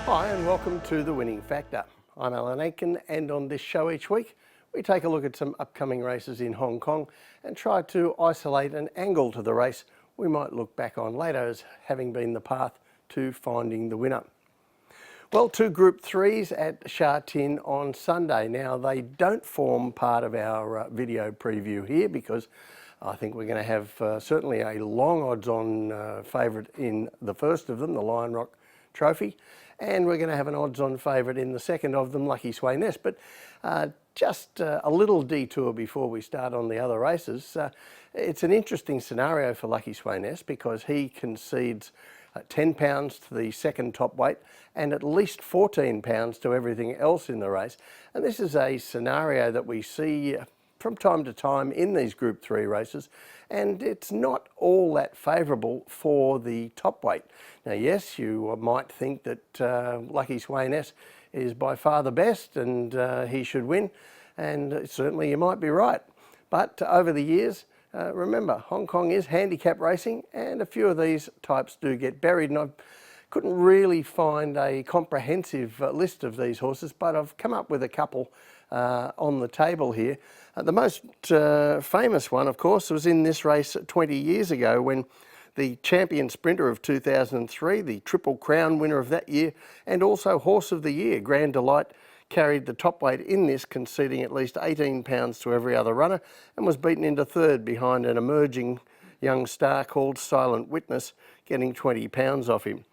Hi and welcome to The Winning Factor. I'm Alan Aitken, and on this show each week we take a look at some upcoming races in Hong Kong and try to isolate an angle to the race we might look back on later as having been the path to finding the winner. Well, two Group 3s at Sha Tin on Sunday. Now, they don't form part of our video preview here because I think we're going to have certainly a long odds-on favourite in the first of them, the Lion Rock Trophy, and we're going to have an odds-on favourite in the second of them, Lucky Sway Nest. But just a little detour before we start on the other races. It's an interesting scenario for Lucky Sway Nest because he concedes £10 to the second top weight and at least £14 to everything else in the race. And this is a scenario that we see from time to time in these Group 3 races, and it's not all that favourable for the top weight. Now, yes, you might think that Lucky Sway Nest is by far the best and he should win, and certainly you might be right. But over the years, remember, Hong Kong is handicap racing, and a few of these types do get buried, and I couldn't really find a comprehensive list of these horses, but I've come up with a couple on the table here. The most famous one, of course, was in this race 20 years ago when the champion sprinter of 2003, the Triple Crown winner of that year, and also Horse of the Year, Grand Delight, carried the top weight in this, conceding at least £18 to every other runner, and was beaten into third behind an emerging young star called Silent Witness, getting £20 off him.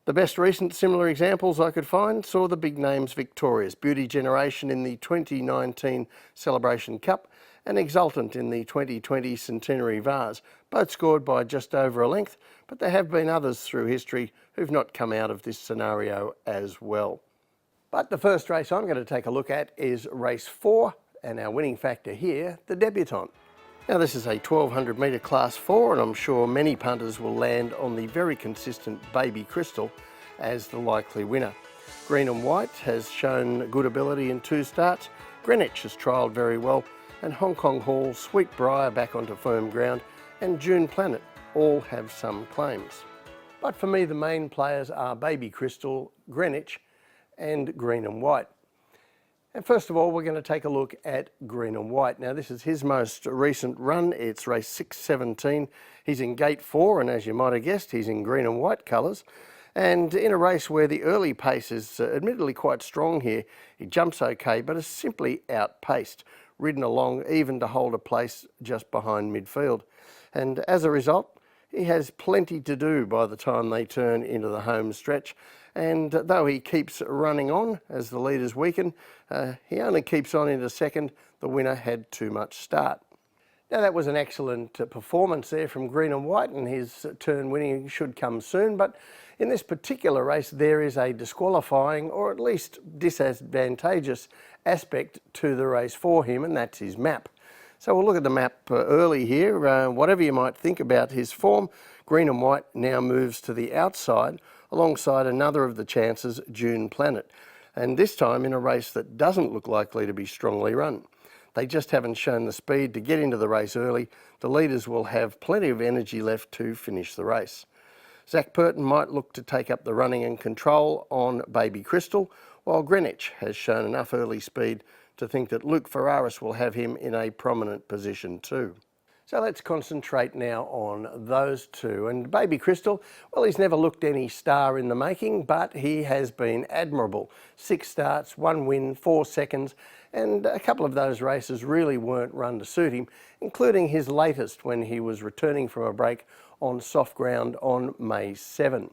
The best recent similar examples I could find saw the big names victorious: Beauty Generation in the 2019 Celebration Cup and Exultant in the 2020 Centenary Vase, both scored by just over a length, but there have been others through history who've not come out of this scenario as well. But the first race I'm going to take a look at is race 4, and our winning factor here, the Debutant. Now, this is a 1200 metre class 4, and I'm sure many punters will land on the very consistent Baby Crystal as the likely winner. Green and White has shown good ability in 2 starts, Greenwich has trialled very well, and Hong Kong Hall, Sweet Briar back onto firm ground, and June Planet all have some claims. But for me, the main players are Baby Crystal, Greenwich and Green and White. And first of all, we're going to take a look at Green and White. Now, this is his most recent run. It's race 6:17. He's in gate 4, and as you might have guessed, he's in green and white colours. And in a race where the early pace is admittedly quite strong here, he jumps okay, but is simply outpaced, ridden along even to hold a place just behind midfield. And as a result, he has plenty to do by the time they turn into the home stretch. And though he keeps running on as the leaders weaken, he only keeps on into second. The winner had too much start. Now, that was an excellent performance there from Green and White, and his turn winning should come soon. But in this particular race, there is a disqualifying, or at least disadvantageous aspect to the race for him, and that's his map. So we'll look at the map early here. Whatever you might think about his form, Green and White now moves to the outside alongside another of the chances, June Planet, and this time in a race that doesn't look likely to be strongly run. They just haven't shown the speed to get into the race early. The leaders will have plenty of energy left to finish the race. Zach Purton might look to take up the running and control on Baby Crystal, while Greenwich has shown enough early speed to think that Luke Ferraris will have him in a prominent position too. So let's concentrate now on those two. And Baby Crystal, well, he's never looked any star in the making, but he has been admirable. 6 starts, 1 win, 4 seconds, and a couple of those races really weren't run to suit him, including his latest when he was returning from a break on soft ground on May 7.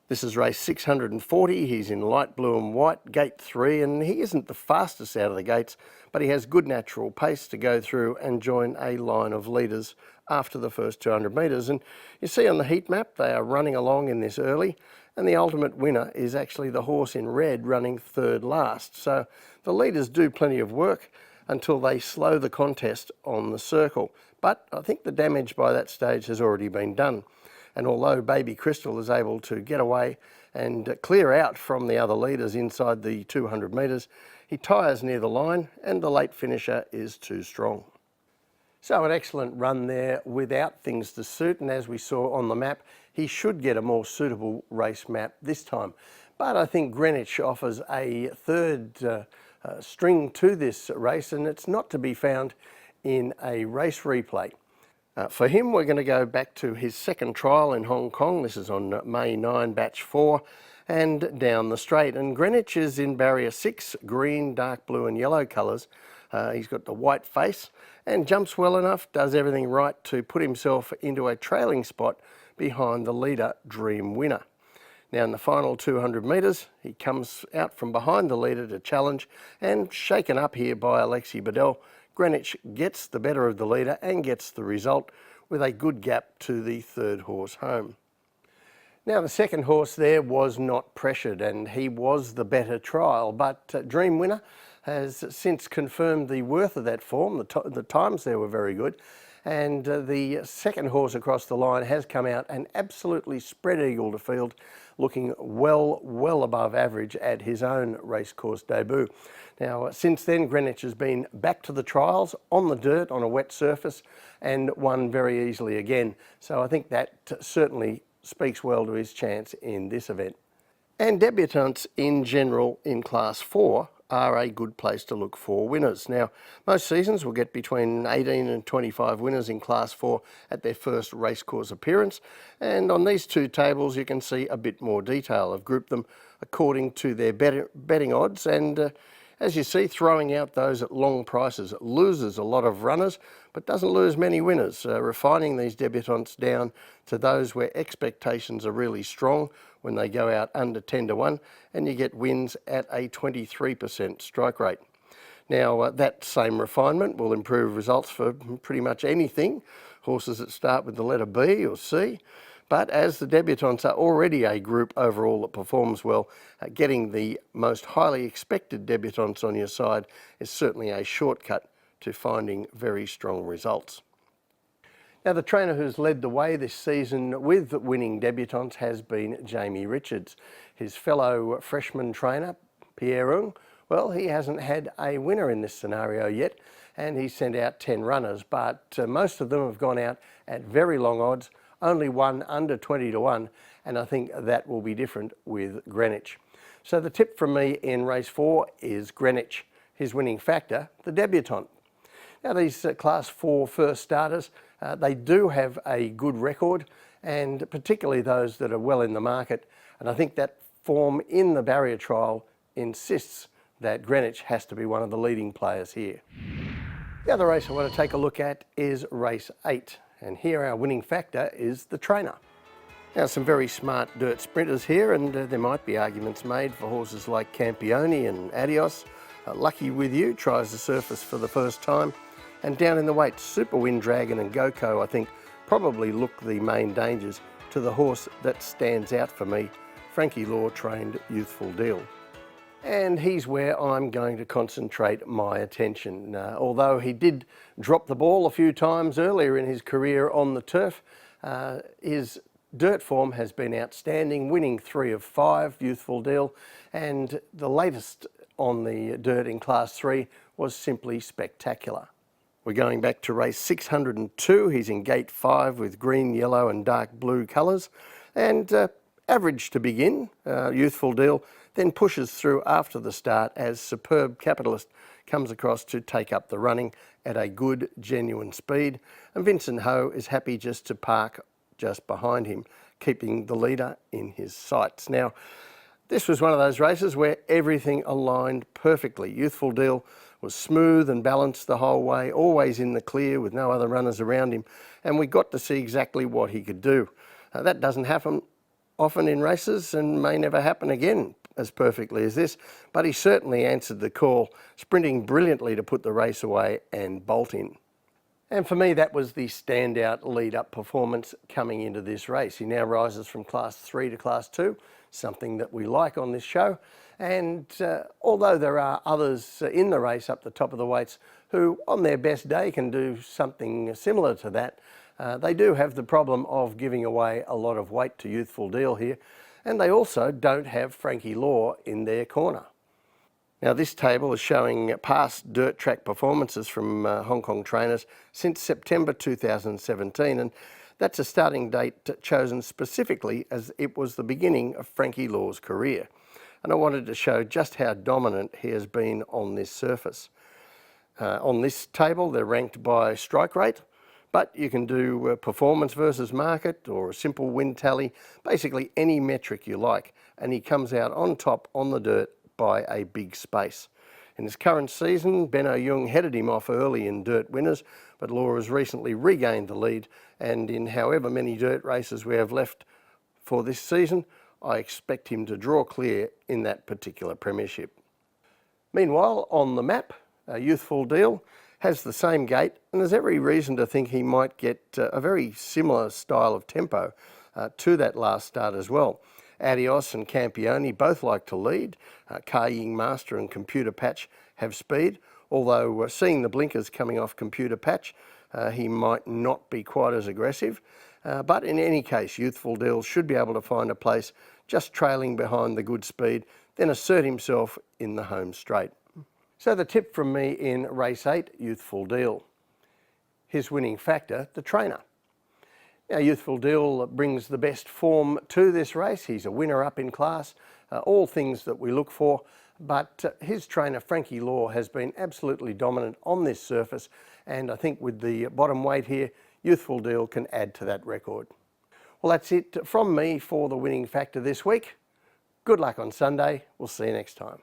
This is race 640, he's in light blue and white, gate 3, and he isn't the fastest out of the gates, but he has good natural pace to go through and join a line of leaders after the first 200 metres. And you see on the heat map, they are running along in this early, and the ultimate winner is actually the horse in red running third last. So the leaders do plenty of work until they slow the contest on the circle. But I think the damage by that stage has already been done. And although Baby Crystal is able to get away and clear out from the other leaders inside the 200 metres, he tires near the line and the late finisher is too strong. So an excellent run there without things to suit, and as we saw on the map, he should get a more suitable race map this time. But I think Greenwich offers a third string to this race, and it's not to be found in a race replay. For him, we're going to go back to his second trial in Hong Kong. This is on May 9, batch 4, and down the straight. And Greenwich is in barrier 6, green, dark blue and yellow colours. He's got the white face and jumps well enough, does everything right to put himself into a trailing spot behind the leader, Dream Winner. Now in the final 200 metres, he comes out from behind the leader to challenge, and shaken up here by Alexi Bedell, Greenwich gets the better of the leader and gets the result with a good gap to the third horse home. Now the second horse there was not pressured and he was the better trial, but Dream Winner has since confirmed the worth of that form. The times there were very good, and the second horse across the line has come out and absolutely spread eagle to field, looking well above average at his own racecourse debut. Now since then, Greenwich has been back to the trials on the dirt on a wet surface and won very easily again. So I think that certainly speaks well to his chance in this event. And debutants in general in Class 4 are a good place to look for winners. Now, most seasons will get between 18 and 25 winners in Class 4 at their first racecourse appearance, and on these two tables you can see a bit more detail. I've grouped them according to their betting odds, and as you see, throwing out those at long prices, it loses a lot of runners but doesn't lose many winners, refining these debutants down to those where expectations are really strong when they go out under 10 to 1, and you get wins at a 23% strike rate. Now that same refinement will improve results for pretty much anything, horses that start with the letter B or C. But as the debutants are already a group overall that performs well, getting the most highly expected debutants on your side is certainly a shortcut to finding very strong results. Now the trainer who's led the way this season with winning debutants has been Jamie Richards. His fellow freshman trainer, Pierre Ung, well, he hasn't had a winner in this scenario yet, and he sent out 10 runners, but most of them have gone out at very long odds, only one under 20 to 1, and I think that will be different with Greenwich. So the tip from me in race 4 is Greenwich. His winning factor, the debutant. Now these Class 4 first starters, they do have a good record, and particularly those that are well in the market, and I think that form in the barrier trial insists that Greenwich has to be one of the leading players here. The other race I want to take a look at is race 8, and here our winning factor is the trainer. Now some very smart dirt sprinters here, and there might be arguments made for horses like Campione and Adios. Lucky With You tries the surface for the first time, and down in the weights, Super Wind Dragon and Goko I think probably look the main dangers to the horse that stands out for me, Frankie Law trained Youthful Deal. And he's where I'm going to concentrate my attention. Although he did drop the ball a few times earlier in his career on the turf, his dirt form has been outstanding, winning 3 of 5, Youthful Deal, and the latest on the dirt in Class 3 was simply spectacular. We're going back to race 602. He's in gate 5 with green, yellow and dark blue colours, and average to begin, Youthful Deal, then pushes through after the start as Superb Capitalist comes across to take up the running at a good, genuine speed, and Vincent Ho is happy just to park just behind him, keeping the leader in his sights. Now, this was one of those races where everything aligned perfectly. Youthful Deal was smooth and balanced the whole way, always in the clear with no other runners around him, and we got to see exactly what he could do. That doesn't happen often in races and may never happen again as perfectly as this, but he certainly answered the call, sprinting brilliantly to put the race away and bolt in. And for me, that was the standout lead-up performance coming into this race. He now rises from Class 3 to Class 2, something that we like on this show. And although there are others in the race up the top of the weights who on their best day can do something similar to that, they do have the problem of giving away a lot of weight to Youthful Deal here, and they also don't have Frankie Law in their corner. Now this table is showing past dirt track performances from Hong Kong trainers since September 2017, and that's a starting date chosen specifically as it was the beginning of Frankie Law's career. And I wanted to show just how dominant he has been on this surface. On this table they're ranked by strike rate, but you can do performance versus market or a simple win tally, basically any metric you like, and he comes out on top on the dirt by a big space. In his current season, Benno Jung headed him off early in dirt winners, but Law has recently regained the lead, and in however many dirt races we have left for this season, I expect him to draw clear in that particular premiership. Meanwhile, on the map, Youthful Deal has the same gait, and there's every reason to think he might get a very similar style of tempo to that last start as well. Adios and Campione both like to lead. Ying Master and Computer Patch have speed, although seeing the blinkers coming off Computer Patch, he might not be quite as aggressive. But in any case, Youthful Deal should be able to find a place just trailing behind the good speed, then assert himself in the home straight. So the tip from me in race 8, Youthful Deal. His winning factor, the trainer. Now, Youthful Deal brings the best form to this race. He's a winner up in class, all things that we look for, but his trainer, Frankie Law, has been absolutely dominant on this surface, and I think with the bottom weight here, Youthful Deal can add to that record. Well, that's it from me for the winning factor this week. Good luck on Sunday. We'll see you next time.